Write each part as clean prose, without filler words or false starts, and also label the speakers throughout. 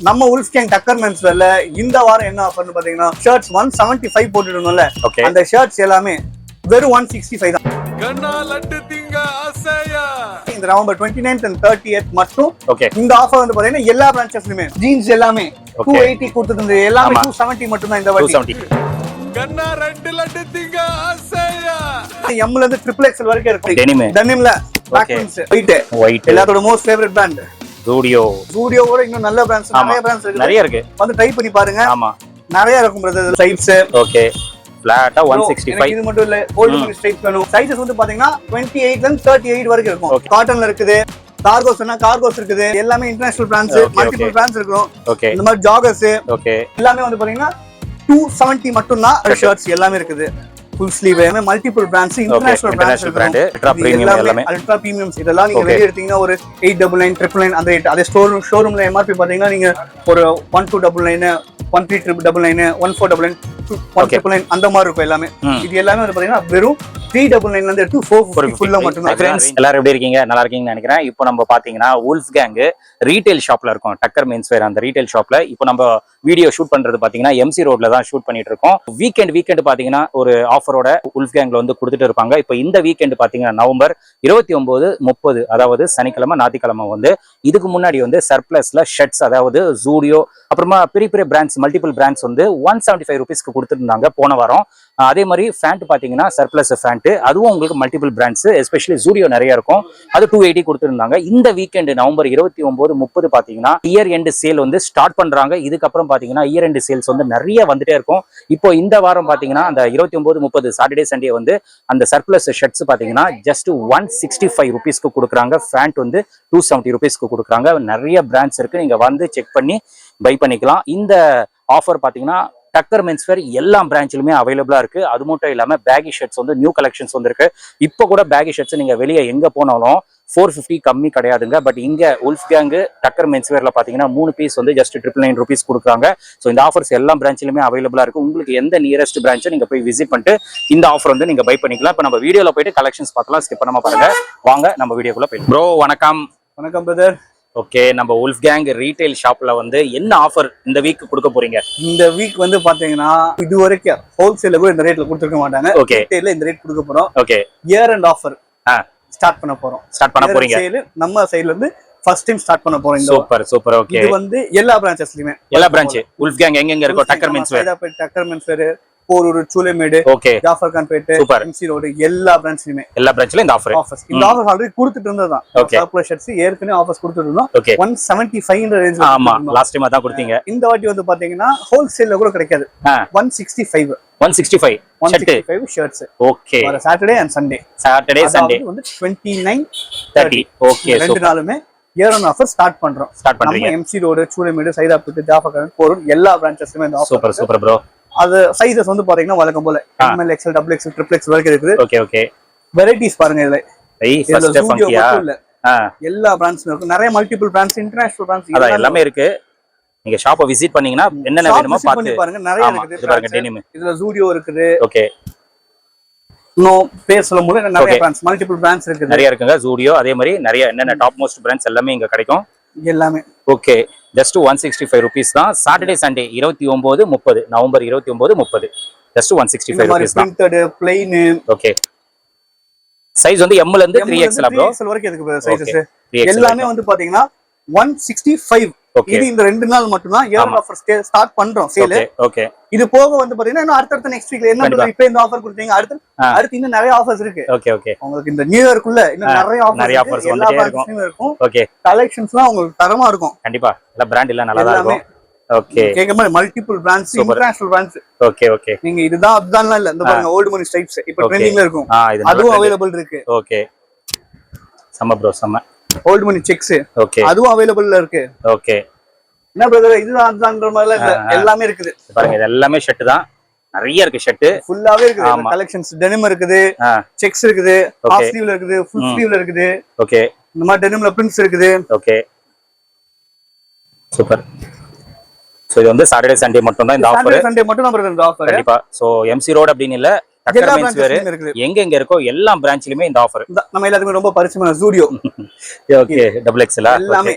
Speaker 1: நம்ம Wolfgang Tucker Menswearல இந்த வாரம் என்ன ஆஃபர்னு பாத்தீங்கன்னா ஷர்ட்ஸ் 175 போட்டுட்டோம்ல அந்த ஷர்ட்ஸ் எல்லாமே வெறும் 165 தான். இந்த நவம்பர் 29th and 30th மட்டும் இந்த ஆஃபர் வந்து பாத்தீங்கன்னா எல்லா பிரான்ச்சஸ்லயுமே ஜீன்ஸ் எல்லாமே 280 கொடுத்துட்டு எல்லாமே 270 மட்டும் தான் இந்த வாட்டி. எம்ல இருந்து ட்ரிபிள் எக்ஸ்எல் வரைக்கும் இருக்கு. டெனிம்ல ஒயிட் எல்லாத்தோட மோஸ்ட் ஃபேவரட் பிராண்ட் ஜூடியோவோட இன்னும் நல்ல பிராண்ட்ஸ் நிறைய இருக்கு. வந்து ட்ரை பண்ணி பாருங்க. ஆமா நிறைய இருக்கும் பிரதர். Size okay ஃபிளாட்டா 165. இது மட்டும் இல்ல ஓல்ட் மணி ஸ்ட்ரைப்ஸ் வேணும். சைஸஸ் வந்து பாத்தீங்கன்னா 28 ல இருந்து 38 வரைக்கும் இருக்கும். காட்டன்ல இருக்குது, கார்கோஸ்னா கார்கோஸ் இருக்குது. எல்லாமே இன்டர்நேஷனல் பிராண்ட்ஸ், மல்டிபிள் பிராண்ட்ஸ் இருக்கும். இந்த மாதிரி ஜாகர்ஸ் எல்லாமே வந்து பாத்தீங்கன்னா 270 மட்டும் தான். ஷர்ட்ஸ் எல்லாமே இருக்குது. Full sleeve multiple brands, international brand, ultra premiums. இதெல்லாம் நீங்க வெளிய எடுத்தீங்கன்னா ஒரு 899 999 அந்த ரேட். அதே ஷோரூம்ல எம்ஆர்பி பாத்தீங்கன்னா நீங்க ஒரு 1299 1399 1499 199 அந்த மாதிரி இருக்கும் எல்லாமே. இது எல்லாமே வந்து பாத்தீங்கன்னா வெறும் 399 ல இருந்து 450 ஃபுல்லா மட்டும் தான்.
Speaker 2: फ्रेंड्स எல்லாரும் எப்படி இருக்கீங்க? நல்லா இருக்கீங்கன்னு நினைக்கிறேன். இப்போ நம்ம பாத்தீங்கன்னா Wolfgang ரீட்டைல் ஷாப்ல இருக்கோம். டக்கர் மென்ஸ்வேர் அந்த ரீட்டைல் ஷாப்ல இப்போ நம்ம வீடியோ ஷூட் பண்றது பாத்தீங்கன்னா எம்சி ரோட்ல தான் ஷூட் பண்ணிட்டு இருக்கோம். வீக்கெண்ட் பாத்தீங்கன்னா ஒரு ஆஃபரோட Wolfgangல வந்து கொடுத்துட்டு இருப்பாங்க. இப்போ இந்த வீக்கெண்ட் பாத்தீங்கன்னா நவம்பர் 29 30 அதாவது சனிக்கிழமை ஞாயிற்றுக்கிழமை வந்து இதுக்கு முன்னாடி வந்து சர்ப்ளஸ்ல ஷர்ட்ஸ் அதாவது ஜூடியோ அப்புறமா பெரிய பெரிய பிராண்ட்ஸ் மல்டிபிள் பிராண்ட்ஸ் வந்து 175 ரூபீஸ்க்கு கொடுத்துருந்தாங்க போன வாரம். அதே மாதிரி ஃபேண்ட் பாத்தீங்கன்னா சர்ப்ளஸ் ஃபேண்ட் அதுவும் உங்களுக்கு மல்டிபிள் பிராண்ட்ஸ் எஸ்பெஷலி ஜூடியோ நிறைய இருக்கும். அது 280 கொடுத்துருந்தாங்க. இந்த வீக்கெண்ட் நவம்பர் 29 30 பாத்தீங்கன்னா இயர் எண்ட் சேல் வந்து ஸ்டார்ட் பண்றாங்க. இதுக்கப்புறம் பாத்தீங்கன்னா இயர் எண்ட் சேல்ஸ் வந்து நிறைய வந்துட்டே இருக்கும். இப்போ இந்த வாரம் பாத்தீங்கன்னா அந்த 29 30 சாட்டர்டே சண்டே வந்து அந்த சர்ப்ளஸ் ஷர்ட்ஸ் பாத்தீங்கன்னா ஜஸ்ட் 165 ரூபீஸ்க்கு கொடுக்குறாங்க. ஃபேண்ட் வந்து 270 ரூபீஸ்க்கு கொடுக்குறாங்க. நிறைய பிராண்ட்ஸ் இருக்கு, நீங்க வந்து செக் பண்ணி பை பண்ணிக்கலாம். இந்த ஆஃபர் பாத்தீங்கன்னா டக்கர் மென்ஸ்வேர் எல்லா பிரான்ச்லுமே அவைலபிளா இருக்கு. அது மட்டும் இல்லாம பேகி ஷர்ட்ஸ் வந்து நியூ கலெக்ஷன்ஸ் வந்திருக்கு. இப்போ கூட பேகி ஷர்ட்ஸ் நீங்க வெளியே எங்க போனாலும் 450 கம்மி கிடையாதுங்க. பட் இங்க Wolfgang டக்கர் மென்ஸ்வேர்ல பாத்தீங்கன்னா 3 பீஸ் வந்து ஜஸ்ட் 999 ரூபீஸ் கொடுக்குறாங்க. ஸோ இந்த ஆஃபர்ஸ் எல்லா பிரான்ச்லுமே அவைலபிளா இருக்கு. உங்களுக்கு எந்த நியரஸ்ட் பிரான்ச்சை நீங்க போய் விசிட் பண்ணிட்டு இந்த ஆஃபர் வந்து நீங்க பை பண்ணிக்கலாம். இப்போ நம்ம வீடியோல போயிட்டு கலெக்ஷன்ஸ் பார்க்கலாம். ஸ்கிப் பண்ணாம பாருங்க. வாங்க நம்ம வீடியோக்குள்ள போயிடும். ப்ரோ வணக்கம்.
Speaker 1: வணக்கம் பிரதர்.
Speaker 2: ஓகே, நம்ம Wolfgang ரீட்டைல் ஷாப்ல வந்து என்ன ஆஃபர் இந்த வீக் கொடுக்க போறீங்க?
Speaker 1: இந்த வீக் வந்து பாத்தீங்கன்னா இது வரைக்கும் ஹோல்சேல்ல கூட இந்த ரேட்ல கொடுத்துருக்க மாட்டாங்க. ரீட்டைல்ல இந்த ரேட் கொடுக்க போறோம்.
Speaker 2: Okay,
Speaker 1: year and offer start பண்ண போறீங்க. நம்ம சைடுல இருந்து ஃபர்ஸ்ட் டைம் ஸ்டார்ட் பண்ண போறோம்.
Speaker 2: Super super. ஓகே,
Speaker 1: இது வந்து எல்லா பிரான்ச்சஸ்லயுமே
Speaker 2: எல்லா பிரான்ச் Wolfgang எங்க இருக்கோ Takkar menswear,
Speaker 1: Takkar menswear, Porur, Choolaimedu, Jafar Khanpet, MC road எல்லா பிரான்ச்லயுமே இந்த ஆஃபர் ஆல்ரெடி கொடுத்துட்டு இருந்ததுதான். சர்ப்ளஸ் ஷர்ட்ஸ் ஏற்கனவே ஆஃபர்ஸ் கொடுத்துட்டு இருந்தோம். 175 ன்ற ரேஞ்ச்ல.
Speaker 2: ஆமா, லாஸ்ட் டைம் அதான் கொடுத்தீங்க.
Speaker 1: இந்த வாட்டி வந்து பாத்தீங்கன்னா ஹோல்சேல்ல கூட கிடைக்காது. 165 shirts.
Speaker 2: Okay,
Speaker 1: Saturday and Sunday வந்து 29 30.
Speaker 2: ஓகே,
Speaker 1: ரெண்டு நாளுமே இயர் ஆன் ஆஃபர் ஸ்டார்ட் பண்றோம். எம்சி ரோடு, சூளைமேடு, சைதாப்பேட், ஜாஃபர் கான்பேட், போரூர் எல்லா பிரான்ச்சஸ்லயுமே இந்த ஆஃபர்.
Speaker 2: Super bro.
Speaker 1: அது சைஸஸ் வந்து பாத்தீங்கன்னா வழக்கம் போல ML XL XXL XXL வரைக்கும் இருக்குது.
Speaker 2: ஓகே ஓகே,
Speaker 1: வெரைட்டிஸ் பாருங்க. இதுல எல்லா பிராண்ட்ஸ்மே இருக்கு. நிறைய மல்டிபிள் பிராண்ட்ஸ், இன்டர்நேஷனல் பிராண்ட்ஸ் எல்லாமே
Speaker 2: இருக்கு. நீங்க ஷாப்பை விசிட் பண்ணீங்கன்னா என்னென்ன வேணுமோ பார்த்து
Speaker 1: பாருங்க. நிறைய இருக்குது
Speaker 2: பாருங்க. டெனிம்
Speaker 1: இதுல ஜூடியோ இருக்குது.
Speaker 2: ஓகே,
Speaker 1: நோ பேர் சொல்ல முடியல. நிறைய பிராண்ட்ஸ் மல்டிபிள் பிராண்ட்ஸ் இருக்குது.
Speaker 2: நிறைய இருக்குங்க. ஜூடியோ அதே மாதிரி நிறைய என்னென்ன டாப் மோஸ்ட் பிராண்ட்ஸ் எல்லாமே இங்க கிடைக்கும்
Speaker 1: எல்லாமே.
Speaker 2: ஓகே, ஜஸ்ட் 165 ரூபீஸ் தான். Saturday Sunday 29 30 November 29 30 just 165 rupees தான்.
Speaker 1: Printed plain.
Speaker 2: ஓகே, சைஸ் வந்து M ல இருந்து 3XL ப்ரோ.
Speaker 1: 3XL வரைக்கும் இருக்கு சைஸஸ். எல்லாமே வந்து பாத்தீங்கன்னா 165. இது இந்த ரெண்டு நாள் மட்டும் தான் இயர் ஆஃபர் ஸ்டார்ட் பண்றோம் சேல்.
Speaker 2: ஓகே,
Speaker 1: இது போக வந்து பாத்தீங்கன்னா இன்னும் அடுத்த நெக்ஸ்ட் வீக்ல என்ன இப்ப இந்த ஆஃபர் கொடுத்தீங்க, அடுத்து இன்னும் நிறைய ஆஃபர்ஸ் இருக்கு.
Speaker 2: ஓகே ஓகே,
Speaker 1: உங்களுக்கு இந்த நியூ இயர்க்குள்ள இன்னும் நிறைய ஆஃபர்ஸ் வந்துட்டே இருக்கும்.
Speaker 2: ஓகே,
Speaker 1: கலெக்ஷன்ஸ்லாம் உங்களுக்கு தரமா இருக்கும்.
Speaker 2: கண்டிப்பா எல்லா பிராண்ட் எல்லாம் நல்லா இருக்கும். ஓகே,
Speaker 1: கேக்க மாதிரி multiple brands, international brands.
Speaker 2: Okay okay,
Speaker 1: நீங்க இதுதான் அதுதான் இல்ல. இந்த பாருங்க ஓல்ட் மணி ஸ்டைப்ஸ் இப்ப ட்ரெண்டிங்ல இருக்கும். அதுவும் அவேலபிள் இருக்கு.
Speaker 2: ஓகே, சம்ம ப்ரோ சம்ம.
Speaker 1: ஓல்ட் மணி செக்ஸ்.
Speaker 2: ஓகே,
Speaker 1: அதுவும் அவேலபிள்ல இருக்கு.
Speaker 2: ஓகே,
Speaker 1: என்ன பிரதர் இதுதான் அதுதான்ற மாதிரி இல்ல, எல்லாமே இருக்குது.
Speaker 2: பாருங்க இது எல்லாமே ஷர்ட் தான். நிறைய இருக்கு ஷர்ட்.
Speaker 1: ஃபுல்லாவே இருக்குது. கலெக்ஷன்ஸ் டெனிம் இருக்குது, செக்ஸ் இருக்குது, ஹாஃப் ஸ்லீவ்ல இருக்குது, ஃபுல் ஸ்லீவ்ல இருக்குது.
Speaker 2: ஓகே,
Speaker 1: இந்த மாதிரி டெனிம்ல பிரிண்ட்ஸ் இருக்குது.
Speaker 2: Okay, super. சோ இது வந்து சாட்டர்டே சண்டே மட்டும் தான் இந்த ஆஃபர்.
Speaker 1: சாட்டர்டே சண்டே மட்டும் தான் இந்த ஆஃபர்.
Speaker 2: கண்டிப்பா. சோ எம்சி ரோட் அப்படினு இல்ல, டக்கர் மென்ஸ்வேர் எங்க இருக்கோ எல்லா பிரான்ச்லயுமே இந்த ஆஃபர்.
Speaker 1: நம்ம எல்லாத்துக்கும் ரொம்ப பரிச்சயமான ஜூடியோ.
Speaker 2: ஓகே, XXL
Speaker 1: எல்லாமே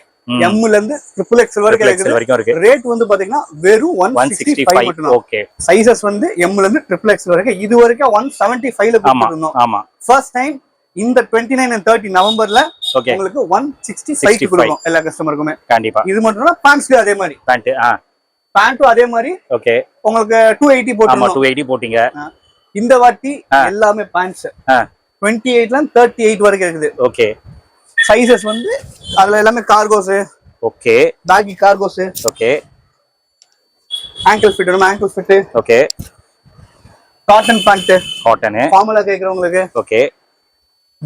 Speaker 1: எம்ல இருந்து ட்ரிபிள் எக்ஸ்எல் வரைக்கும் இருக்கு. ரேட் வந்து பாத்தீங்கன்னா வெறும் 165 மட்டும்.
Speaker 2: ஓகே.
Speaker 1: சைஸஸ் வந்து எம்ல இருந்து ட்ரிபிள் எக்ஸ்எல் வரைக்கும் இது வரைக்கும் 175ல கொடுத்துருந்தோம்.
Speaker 2: ஆமா.
Speaker 1: ஃபர்ஸ்ட் டைம் இந்த 29 and 30 நவம்பர்ல உங்களுக்கு 165 கொடுக்கும் எல்லா கஸ்டமருக்குமே.
Speaker 2: கண்டிப்பா.
Speaker 1: இது மட்டும் இல்ல பேண்ட்ஸ்லயும் அதே மாதிரி. பேண்ட்டும் அதே மாதிரி.
Speaker 2: ஓகே.
Speaker 1: உங்களுக்கு 280 போட்டுருந்தோம்.
Speaker 2: 280 போட்டீங்க.
Speaker 1: இந்த வாட்டி எல்லாமே பேண்ட்ஸ் 28ல இருந்து 38 வரைக்கும் இருக்குது.
Speaker 2: ஓகே.
Speaker 1: சைஸஸ் வந்து அதுல எல்லாமே cargos. Okay. Baggy cargos. Okay. Ankle fit ankle fit. Okay. Cotton pant. Cotton. ஃபார்மலா கேக்குறவங்களுக்கு. ஓகே.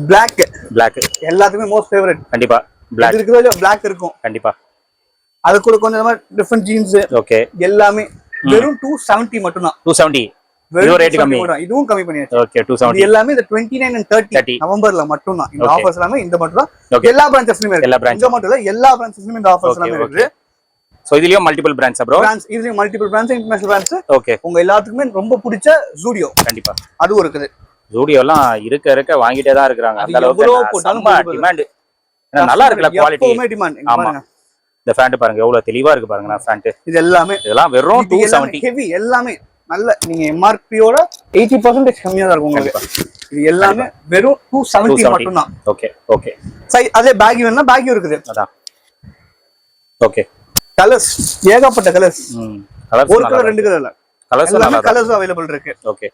Speaker 1: பிளாக் எல்லாத்துக்குமே மோஸ்ட் ஃபேவரட். கண்டிப்பா பிளாக் இருக்குதோ பிளாக் இருக்கும். கண்டிப்பா. அது கூட கொஞ்சம் டிஃபரண்ட் ஜீன்ஸ். ஓகே. எல்லாமே வெறும் 270 மட்டும் தான். 270 வெறும் ரேட் கம்மி. இதுவும் கம்மி பண்ணியாச்சு. ஓகே. 270 எல்லாமே இந்த 29 and 30 நவம்பர்ல மட்டும் தான் இந்த ஆஃபர்ஸ் எல்லாமே. இந்த மட்டும் தான் எல்லா பிரான்ச்சஸ்லயும் இருக்கு. இங்க மட்டும் இல்ல எல்லா பிரான்ச்சஸ்லயும் இந்த ஆஃபர்ஸ் எல்லாமே இருக்கு. சோ இதுலயும் மல்டிபிள் பிராண்ட்ஸ் ப்ரோ. இதுலயும் multiple brands, international brands. Okay. உங்க எல்லாத்துக்குமே ரொம்ப பிடிச்ச ஜூடியோ. கண்டிப்பா அதுவும் இருக்குது. ஜூடியோ எல்லாம் இருக்க வாங்கிட்டே தான் இருக்காங்க. அந்த அளவுக்கு டிமாண்ட். நல்லா இருக்குல குவாலிட்டி. எப்பவுமே டிமாண்ட். ஆமா. இந்த ஃபேண்ட் பாருங்க எவ்வளவு தெளிவா இருக்கு பாருங்க. நான் ஃபேண்ட் இது எல்லாமே இதெல்லாம் வெறும் 270 ஹெவி. எல்லாமே நல்ல நீங்க எம்ஆர்பியோட 80% கம்மியா தான் இருக்கும் உங்களுக்கு. இது எல்லாமே வெறும் 270 மட்டும் தான். ஓகே. ஓகே. சை அதே பேகி வேணா பேகியும் இருக்குது. அதான். ஓகே. கலர்ஸ் ஏகப்பட்ட கலர்ஸ். ஒரு கலர் ரெண்டு கலர் இல்ல. கலர்ஸ் எல்லாமே கலர்ஸ் அவேilable இருக்கு. ஓகே.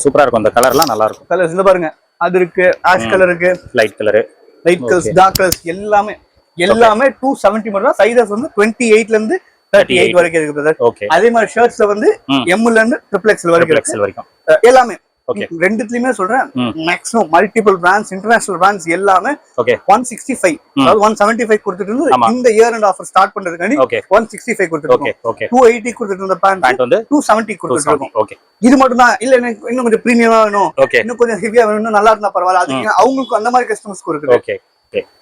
Speaker 1: சூப்பரா இருக்கும். அந்த கலர்லாம் நல்லா இருக்கும். கலர்ஸ் இந்த பாருங்க அது இருக்கு. ஆஷ் கலர் இருக்கு. லைட் கலர்ஸ் டார்க் கலர்ஸ் எல்லாமே 270 மட்டும் தான். சைஸஸ் வந்து 28ல இருந்து 38 வரைக்கும் இருக்கு பிரதர். ஓகே. அதே மாதிரி ஷர்ட்ஸ்ல வந்து எம்ல இருந்து ட்ரிபிள் எக்ஸ்எல் வரைக்கும் எல்லாமே. ஓகே. ரெண்டுத்துலயுமே சொல்றேன் maximum multiple brands, international brands எல்லாமே 165 அதாவது 175 கொடுத்துட்டு இருந்து இந்த இயர் அண்ட் ஆஃபர் ஸ்டார்ட் பண்றதுக்காண்டி 165 கொடுத்துட்டு. ஓகே. 280 கொடுத்துட்டு இருந்த பேண்ட் வந்து 270 கொடுத்துட்டு இருக்கோம். ஓகே. இது மட்டும் தான் இல்ல எனக்கு இன்னும் கொஞ்சம் பிரீமியமா வேணும், இன்னும் கொஞ்சம் ஹெவியா வேணும், நல்லா இருந்தா பரவாயில்ல. அது அவங்களுக்கு அந்த மாதிரி கஸ்டமர்ஸ்க்கு இருக்குது. ஓகே.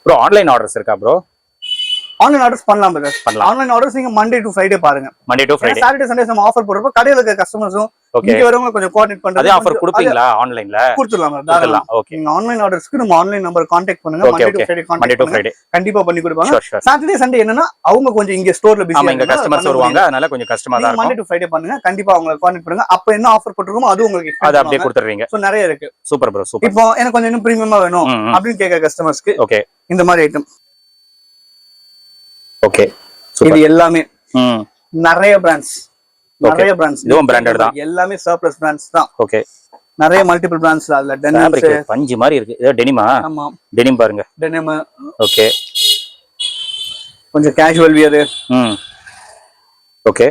Speaker 1: ப்ரோ ஆன்லைன் ஆர்டர்ஸ் இருக்கா ப்ரோ? ஆன்லைன் ஆர்டர்ஸ் பண்ணலாம் பிரதர். ஆன்லைன் ஆர்டர்ஸ் நீங்க மண்டே டு ஃப்ரைடே பாருங்க. Monday to Friday. Saturday Sunday நம்ம ஆஃபர் போடுறப்ப கடையில இருக்க கஸ்டமர்ஸும் இங்க வரவங்க கொஞ்சம் கோஆர்டினேட் பண்றது. அதே ஆஃபர் கொடுப்பீங்களா ஆன்லைன்ல? கொடுத்துடலாம் தாராளமா. ஓகே. நீங்க ஆன்லைன் ஆர்டர்ஸ்க்கு நம்ம ஆன்லைன் நம்பர் கான்டாக்ட் பண்ணுங்க. மண்டே டு ஃப்ரைடே கான்டாக்ட் பண்ணுங்க. கண்டிப்பா பண்ணி கொடுப்பாங்க. சாட்டர்டே சண்டே என்னன்னா அவங்க கொஞ்சம் இங்க ஸ்டோர்ல பிஸியா இருக்காங்க. இங்க கஸ்டமர்ஸ் வருவாங்க. அதனால கொஞ்சம் கஷ்டமா தான் இருக்கும். மண்டே டு ஃப்ரைடே பண்ணுங்க. கண்டிப்பா அவங்கள கான்டாக்ட் பண்ணுங்க. அப்ப என்ன ஆஃபர் போட்டுருக்கோமோ அது உங்களுக்கு அது அப்படியே கொடுத்துறீங்க. சோ நிறைய இருக்கு. Super bro super. இப்போ எனக்கு கொஞ்சம் இன்னும் பிரீமியமா வேணும் அப்படினு கேக்குற கஸ்டமர்ஸ்க்கு ஓகே இந்த மாதிரி ஐட்டம். ஓகே. இது எல்லாமே நிறைய பிராண்ட்ஸ் இதுவும் பிராண்டட் தான். எல்லாமே சர்ப்ளஸ் பிராண்ட்ஸ் தான். ஓகே. நிறைய மல்டிபிள் பிராண்ட்ஸ் அதுல டெனிம் பஞ்சு மாதிரி இருக்கு. இது டெனிமா? ஆமா டெனிம் பாருங்க. டெனிம். ஓகே. கொஞ்சம் கேஷுவல் வியர். ஓகே.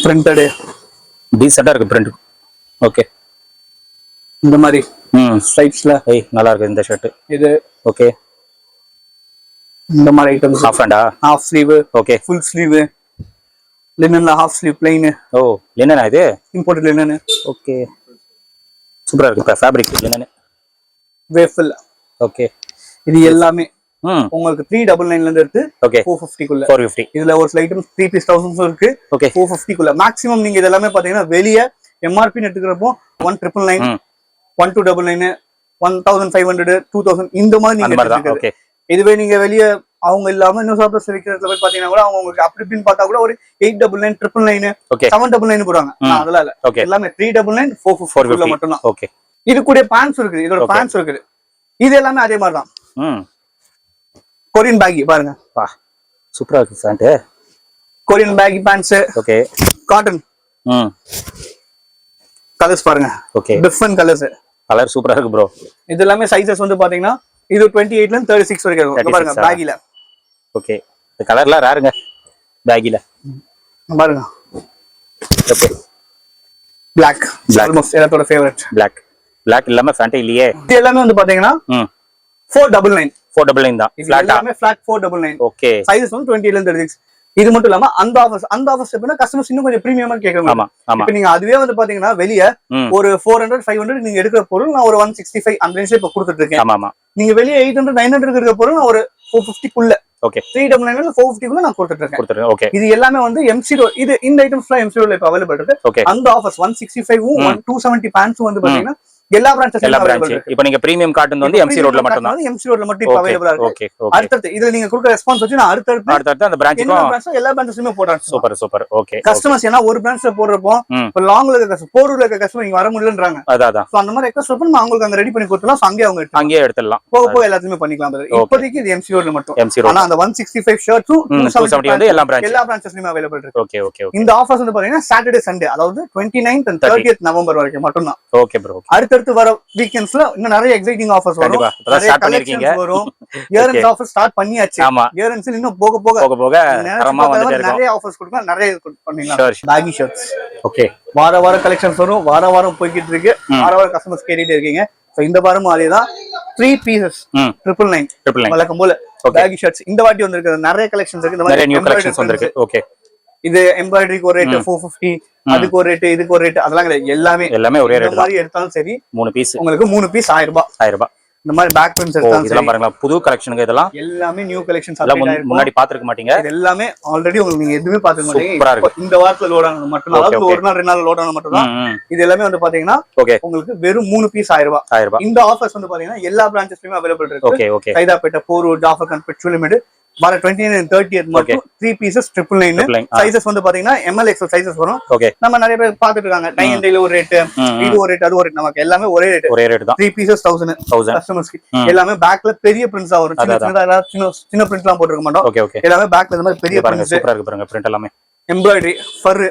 Speaker 1: பிரிண்டட் டீசெண்டா இருக்கு பிரிண்ட். ஓகே. இந்த மாதிரி ஸ்ட்ரைப்ஸ்ல நல்லா இருக்கு இந்த ஷர்ட். இது ஓகே. இந்த மாதிரி ஐட்டம்ஸ் ஹாஃப் ஹேண்டா? Half sleeve. Okay. Full sleeve. லினன்ல ஹாஃப் ஸ்லீவ் ப்ளைன். ஓ லினனா இது? Imported linen. ஓகே. சூப்பரா இருக்கு ஃபேப்ரிக் லினன். வேஃபில். ஓகே. இது எல்லாமே உங்களுக்கு 399 ல இருந்து எடுத்து 450 குள்ள. 450. இதுல ஒரு சில ஐட்டம்ஸ் 3 பீஸ் 1000 இருக்கு. ஓகே. 450 குள்ள மேக்ஸिमम நீங்க இதெல்லாம் பாத்தீங்கன்னா வெளிய எம்ஆர்பி எடுத்துக்கறப்போ 1999 1299 1500 2000 இந்த மாதிரி நீங்க எடுத்துக்கிறது. ஓகே. இதுவே நீங்க வெளிய அவங்க இல்லாம இன்னும் சர்ப்ளஸ் விக்கிறதுல போய் பாத்தீங்கன்னா கூட அவங்க உங்களுக்கு அப்படி இப்படின்னு பார்த்தா கூட ஒரு 899 999 799 போடுவாங்க. அதெல்லாம் இல்ல. எல்லாமே 399 450 மட்டும் தான். ஓகே. இது கூட பேண்ட்ஸ் இருக்குது. இதோட பேண்ட்ஸ் இருக்குது. இது எல்லாமே அதே மாதிரி தான். கொரியன் பேகி பாருங்க. வா சூப்பரா இருக்கு pant. Korean baggy pants. Okay. Cotton. Colours பாருங்க. ஓகே. Different colours. கலர் சூப்பரா இருக்கு ப்ரோ. இது எல்லாமே சைஸஸ் வந்து பாத்தீங்கன்னா இது 28ல இருந்து 36 வரைக்கும் இருக்கும். பாருங்க பேகில. ஓகே. இந்த கலர்லாம் ரேருங்க பேகில. பாருங்க. ஓகே. Black ஆல்மோஸ்ட் எல்லாரோட ஃபேவரட். Black இல்லாம ஃபேண்ட் இல்லையே. இது எல்லாமே வந்து பாத்தீங்கன்னா 499 தான். ஃபிளாட் எல்லாமே ஃபிளாட் 499. ஓகே. சைஸஸ் வந்து 28ல இருந்து 36. இது மட்டும் இல்லாம அந்த ஆஃபர்ஸ் எப்படின்னா கஸ்டமர்ஸ் இன்னும் கொஞ்சம் பிரீமியமா கேட்கறாங்க. இப்ப நீங்க அதுவே வந்து பாத்தீங்கன்னா வெளிய ஒரு 400 500 நீங்க எடுக்கிற பொருள் நான் ஒரு 165 அந்த ரேஞ்ச்ல இப்ப கொடுத்துட்டு இருக்கேன். நீங்க வெளிய 800 900 இருக்கிற பொருள் நான் ஒரு 450 குள்ள. ஓகே. 399 450 குள்ள நான் கொடுத்துட்டு இருக்கேன். ஓகே. இது எல்லாமே வந்து எம்சிரோ. இது இந்த ஐட்டம்ஸ்லாம் எம்சிரோல இப்ப அவைலபிள் இருக்கு. அந்த ஆஃபர்ஸ் 165 270 பேண்ட்ஸ் வந்து பாத்தீங்கன்னா எல்லா பிரான்ச்சஸ்
Speaker 2: எல்லா பிரான்ச் இப்போ நீங்க பிரீமியம் காட்டன் வந்து எம்சி ரோட்ல மட்டும் தான்
Speaker 1: எம்சி ரோட்ல மட்டும் இப்ப அவைலபிளா இருக்கு.
Speaker 2: ஓகே
Speaker 1: அடுத்து இதுல நீங்க கொடுக்குற ரெஸ்பான்ஸ் வச்சு நான் அடுத்து
Speaker 2: அந்த பிரான்ச்சுக்கும்
Speaker 1: எல்லா பிரான்ச்சஸ்லயுமே போடுறேன்.
Speaker 2: Super okay.
Speaker 1: கஸ்டமர்ஸ் ஏன்னா ஒரு பிரான்ச்ல போடுறப்போ இப்ப லாங்ல இருக்க போரூர்ல இருக்க கஸ்டமர் இங்க வர முடியலன்றாங்க.
Speaker 2: அதான்
Speaker 1: சோ அந்த மாதிரி ரெக்வெஸ்ட் பண்ணி நம்ம அவங்களுக்கு அங்க ரெடி பண்ணி கொடுத்தலாம். சோ அங்கேயே எடுத்துடலாம். போக எல்லாத்தையுமே பண்ணிக்கலாம். இப்போதைக்கு இது எம்சி ரோட்ல மட்டும். ஆனா அந்த 165 ஷர்ட்ஸ் 270 வந்து எல்லா பிரான்ச்சஸ்லயுமே அவைலபிள் இருக்கு. ஓகே. இந்த ஆஃபர்ஸ் வந்து பாத்தீங்கன்னா சாட்டர்டே சண்டே அதாவது 29th and 30th நவம்பர் வரைக்கும் மட்டும் தான்.
Speaker 2: Okay bro.
Speaker 1: அடுத்து வர வீக்கெண்ட்ஸ்ல இன்னும் நிறைய எக்ஸைட்டிங் ஆஃபர்ஸ் வரும்.
Speaker 2: ஸ்டார்ட் பண்ணிருக்கீங்க.
Speaker 1: வரும். இயர் எண்ட் ஆஃபர் ஸ்டார்ட் பண்ணியாச்சு. இயர் எண்ட்ஸ்ல இன்னும் போக தரமா வந்துட்டே இருக்கும். நிறைய ஆஃபர்ஸ் கொடுக்கலாம். நிறைய பண்ணலாம். Baggy shirts.
Speaker 2: ஓகே.
Speaker 1: வார கலெக்ஷன்ஸ் வரும். வாரம் போய்கிட்டு இருக்கு. வார கஸ்டமர்ஸ் கேட்டிட்டே இருக்கீங்க. சோ இந்த வாரமும் அதேதான். 3 pieces 999 வழக்கம் போல பேகி ஷர்ட்ஸ் இந்த வாட்டி வந்திருக்கு. நிறைய கலெக்ஷன்ஸ் இருக்கு. இந்த மாதிரி
Speaker 2: நியூ கலெக்ஷன்ஸ் வந்திருக்கு. ஓகே.
Speaker 1: இது எம்ப்ராய்டரிக்கு ஒரு ரேட் 450, அதுக்கு ஒரு ரேட், இதுக்கு ஒரு ரேட், அதெல்லாம் கிடையாது. எல்லாமே ஒரே ரேட். மாதிரி எடுத்தாலும் சரி 3 பீஸ் உங்களுக்கு 3 பீஸ் 1000 ரூபாய். இந்த மாதிரி பேக் பிரிண்ட்ஸ் எடுத்தாலும்
Speaker 2: இதெல்லாம் பாருங்க புது கலெக்ஷனுங்க. இதெல்லாம்
Speaker 1: எல்லாமே நியூ கலெக்ஷன்ஸ். அதெல்லாம்
Speaker 2: முன்னாடி பாத்துக்க மாட்டீங்க.
Speaker 1: இது எல்லாமே ஆல்ரெடி உங்களுக்கு நீங்க எதுவுமே பாத்துக்க மாட்டீங்க. இந்த வாரத்துல லோட் ஆனது மட்டும் தான். ஒரு நாள் 2 நாள் லோட் ஆனது மட்டும் தான். இது எல்லாமே வந்து பாத்தீங்கன்னா உங்களுக்கு வெறும் 3 பீஸ் 1000 ரூபாய். இந்த ஆஃபர்ஸ் வந்து பாத்தீங்கன்னா எல்லா பிரான்ச்சஸ்லயுமே அவைலபிள் இருக்கு. சைதாப்பேட்டை, போரூர், ஜாஃபர் கான், பெட்ரோலியமேடு வர 29th and 30th மட்டும் 3 pieces 999. சைஸஸ் வந்து பாத்தீங்கன்னா ML XL சைஸஸ் வரும். நம்ம நிறைய பேர் பாத்துட்டு இருக்காங்க. டை அண்ட் டைல ஒரு ரேட், இது ஒரு ரேட், அது ஒரு ரேட். நமக்கு எல்லாமே ஒரே ரேட் தான். 3 pieces 1000 கஸ்டமர்ஸ்க்கு. எல்லாமே பேக்ல பெரிய பிரிண்ட்ஸா வரும். சின்ன பிரிண்ட்லாம் போட்டுருக்க மாட்டோம். எல்லாமே பேக்ல இந்த மாதிரி பெரிய பிரிண்ட்ஸ்.
Speaker 2: சூப்பரா இருக்கு பாருங்க பிரிண்ட் எல்லாமே.
Speaker 1: எம்ப்ராய்டரி, ஃபர்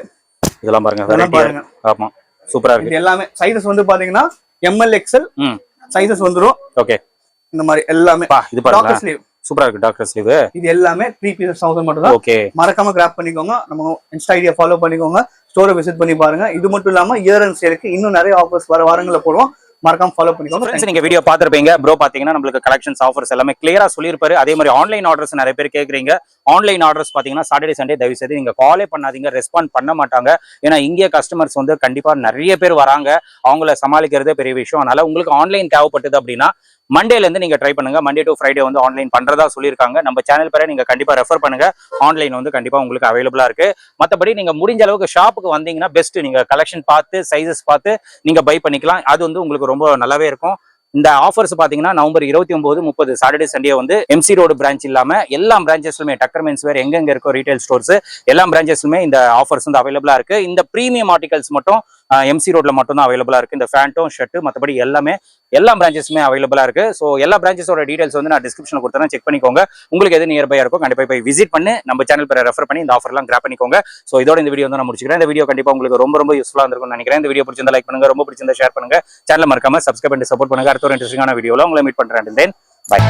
Speaker 2: இதெல்லாம் பாருங்க. ஆமா சூப்பரா இருக்கு.
Speaker 1: இது எல்லாமே சைஸஸ் வந்து பாத்தீங்கன்னா ML XL சைஸஸ் வந்துரும். ஓகே. இந்த மாதிரி எல்லாமே
Speaker 2: இது பாருங்க சூப்பரா இருக்கு. டாக்டர் ஸ்லீவ்
Speaker 1: இது எல்லாமே 3 pieces 1000 மட்டும் தான். ஓகே. மறக்காம கிராப் பண்ணிக்கோங்க. நம்ம இன்ஸ்டா ஐடியா ஃபாலோ பண்ணிக்கோங்க. ஸ்டோரை விசிட் பண்ணி பாருங்க. இது மட்டும் இல்லாம இயர் எண்ட் சேலுக்கு இன்னும் நிறைய ஆஃபர்ஸ் வர வாரங்கள்ல போடுவோம். மறக்காம ஃபாலோ பண்ணிக்கோங்க.
Speaker 2: ஃப்ரெண்ட்ஸ் நீங்க வீடியோ பாத்துருப்பீங்க. ப்ரோ பாத்தீங்கன்னா நம்மளுக்கு கலெக்ஷன்ஸ் ஆஃபர்ஸ் எல்லாமே கிளியரா சொல்லியிருப்பாரு. அதே மாதிரி ஆன்லைன் ஆர்டர்ஸ் நிறைய பேர் கேக்குறீங்க. ஆன்லைன் ஆர்டர்ஸ் பாத்தீங்கன்னா சாட்டர்டே சண்டே தயவு செய்து நீங்க காலே பண்ணாதீங்க. ரெஸ்பாண்ட் பண்ண மாட்டாங்க. ஏன்னா இந்திய கஸ்டமர்ஸ் வந்து கண்டிப்பா நிறைய பேர் வராங்க. அவங்கள சமாளிக்கிறதே பெரிய விஷயம். அதனால உங்களுக்கு ஆன்லைன் தேவைப்பட்டது அப்படின்னா மண்டேல இருந்து நீங்க ட்ரை பண்ணுங்க. மண்டே டு ஃப்ரைடே வந்து ஆன்லைன் பண்றதா சொல்லியிருக்காங்க. நம்ம சேனல் பேரை நீங்க கண்டிப்பா ரெஃபர் பண்ணுங்க. ஆன்லைன் வந்து கண்டிப்பா உங்களுக்கு அவைலபிளா இருக்கு. மற்றபடி நீங்க முடிஞ்ச அளவுக்கு ஷாப்புக்கு வந்தீங்கன்னா பெஸ்ட். நீங்க கலெக்ஷன் பார்த்து சைஸஸ் பார்த்து நீங்க பை பண்ணிக்கலாம். அது வந்து உங்களுக்கு ரொம்ப நல்லாவே இருக்கும். இந்த ஆஃபர்ஸ் பாத்தீங்கன்னா நவம்பர் 29, 30 சாட்டர்டே சண்டே வந்து எம்சி ரோடு பிரான்ச் இல்லாம எல்லா பிரான்ச்சஸ்லுமே டக்கர் மென்ஸ் வேர் எங்க இருக்கோ ரீட்டைல் ஸ்டோர்ஸ் எல்லா பிரான்ச்சஸ்லுமே இந்த ஆஃபர்ஸ் வந்து அவைலபிளா இருக்கு. இந்த பிரீமியம் ஆர்டிகல்ஸ் மட்டும் எம்சி ரோட்ல மட்டும் தான் அவைலபிளா இருக்கு. இந்த ஃபேண்ட்டும் ஷர்ட் மற்றபடி எல்லாமே எல்லா பிரான்ச்சஸுமே அவைலபிளா இருக்கு. ஸோ எல்லா பிரான்ச்சஸோட டீடைல்ஸ் வந்து நான் டிஸ்கிரிப்ஷன்ல கொடுத்தேன். செக் பண்ணிக்கோங்க. உங்களுக்கு எது நியர்பையா இருக்கும் கண்டிப்பா போய் விசிட் பண்ணி நம்ம சேனல் பேரை ரெஃபர் பண்ணி இந்த ஆஃபர்லாம் கிராப் பண்ணிக்கோங்க. ஸோ இதோட இந்த வீடியோ வந்து நான் முடிச்சுக்கிறேன். இந்த வீடியோ கண்டிப்பா உங்களுக்கு ரொம்ப யூஸ்ஃபுல்லா இருக்கும்னு நினைக்கிறேன். இந்த வீடியோ பிடிச்சிருந்தா லைக் பண்ணுங்க. ரொம்ப பிடிச்சிருந்தா ஷேர் பண்ணுங்க. சேனல் மறக்காம சப்ஸ்கிரைப் பண்ணி சப்போர்ட் பண்ணுங்க. அடுத்த ஒரு இன்ட்ரெஸ்டிங்கான வீடியோல உங்களை மீட் பண்றேன். தென் பை.